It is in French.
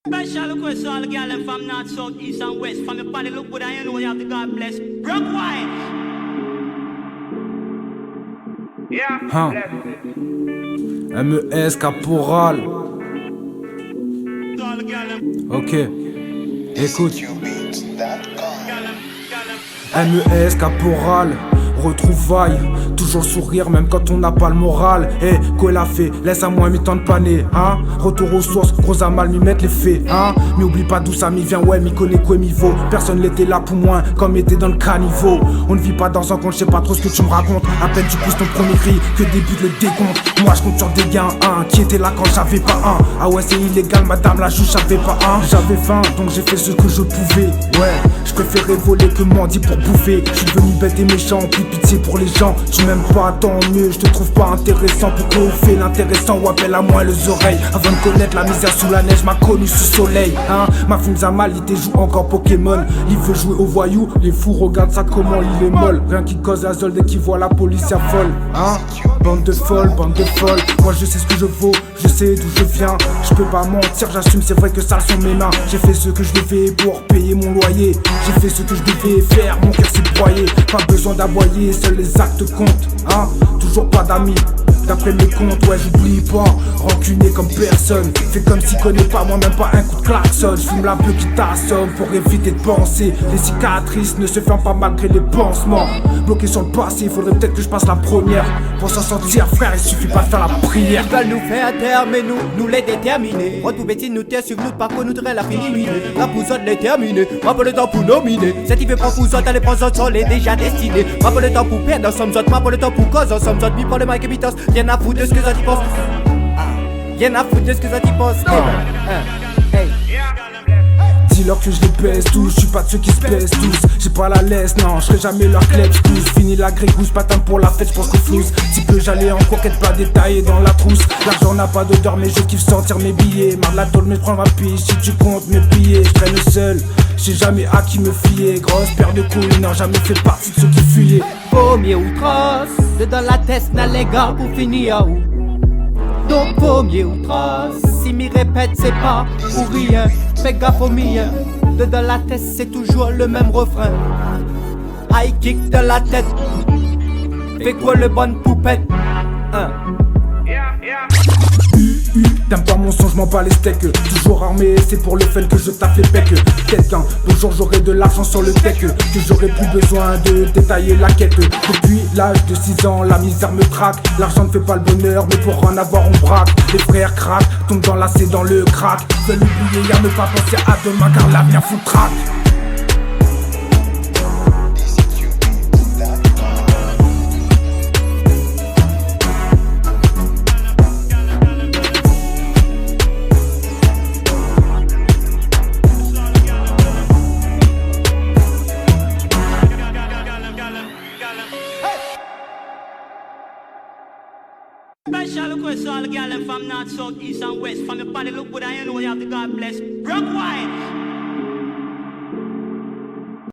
Special request to all the girls from north, south, east and west. From your body look good and you know you have the God bless. Broke wine. Hein. MES Caporal. Ok, écoute. MES Caporal. Retrouvailles, toujours sourire même quand on n'a pas le moral. Eh, quoi l'a fait, laisse à moins mi-temps de planer, hein. Retour aux sources, gros à mal m'y mettre les faits, hein. Mais oublie pas d'où ça m'y vient, ouais, m'y connaît quoi m'y vaut. Personne l'était là pour moi, comme était dans le caniveau. On ne vit pas dans un compte, je sais pas trop ce que tu me racontes. À peine tu pousses ton premier cri, que débute le décompte. Moi je compte sur des gains, hein, qui était là quand j'avais pas un. Ah ouais c'est illégal, madame la juge, j'avais pas un. J'avais faim, donc j'ai fait ce que je pouvais. Ouais, je préférais voler que mendier pour bouffer. Je suis devenu bête et méchant, plus pitié pour les gens. Tu m'aimes pas, tant mieux, je te trouve pas intéressant. Pourquoi on fait l'intéressant ou appelle à moi les oreilles. Avant de connaître la misère sous la neige, m'a connu sous soleil, hein. Ma fume Zamalité joue encore Pokémon. Il veut jouer au voyou, les fous regardent ça comment il est molle. Rien qui cause la zole dès qu'il voit la police y affole, hein. Bande de folles, moi je sais ce que je vaux, je sais d'où je viens. Je peux pas mentir, j'assume, c'est vrai que sales sont mes mains. J'ai fait ce que je devais pour payer mon loyer. J'ai fait ce que je devais faire, mon cœur s'est broyé. Pas besoin d'aboyer, seuls les actes comptent, hein. Toujours pas d'amis, d'après mes comptes, ouais j'oublie pas. Rancuné comme personne, fais comme s'il connaît pas, moi même pas un coup de klaxon. J'fume la bleue qui t'assomme pour éviter de penser. Les cicatrices ne se ferment pas malgré les pansements. Bloqué sur le passé, faudrait peut-être que je passe la première. Pour s'en sortir frère, il suffit pas de faire la prière. Ils veulent nous faire taire mais nous les déterminer. Retrouver si nous taire, suivre nous par contre nous devrait la finir. La poussade les terminer, pas le temps pour nominer. Cet hiver prend poussade, les présents sont les déjà destinés. Pas le temps pour perdre, ensemble zot, pas le temps pour cause, ensemble zot, mi pour le mic et bitos. Rien à foutre de ce que ça t'y pense. Rien à foutre de ce que ça t'y pense. Dis-leur que je les baisse tous, je suis pas de ceux qui se baissent tous. J'ai pas la laisse, non, je serai jamais leur club tous. Fini la grégousse, pas temps pour la fête, je pense qu'on flouze. Si peu j'allais en coquette, pas détaillé dans la trousse. L'argent n'a pas d'odeur, mais je kiffe sortir mes billets. Marre de la tôle, mais je prends ma pige. Si tu comptes mes billets, je traîne seul. J'ai jamais à qui me fier. Grosse paire de couilles, non, jamais fait partie de ceux qui fuyaient. Pommier ou trosse, dedans la tête, n'a les gars pour finir où. Donc pommier ou trosse, si m'y répète c'est pas pour rien. Fais gaffe au mien, dedans la tête c'est toujours le même refrain. High kick de la tête, fais quoi le bonne poupette, hein. T'aimes pas mon son, je m'en bats les steaks. Toujours armé, c'est pour le fun que je tape les pecs. Peut-être qu'un beau jour j'aurai de l'argent sur le deck, que j'aurai plus besoin de détailler la quête. Depuis l'âge de 6 ans, la misère me traque. L'argent ne fait pas le bonheur, mais pour en avoir on braque. Les frères craquent, tombent dans l'AC dans le crack. Veulent oublier hier, ne pas penser à demain car l'avenir fout traque. Special request to all the girls from north, south, east and west. From your body look good and you know you have the God bless. Broke wine.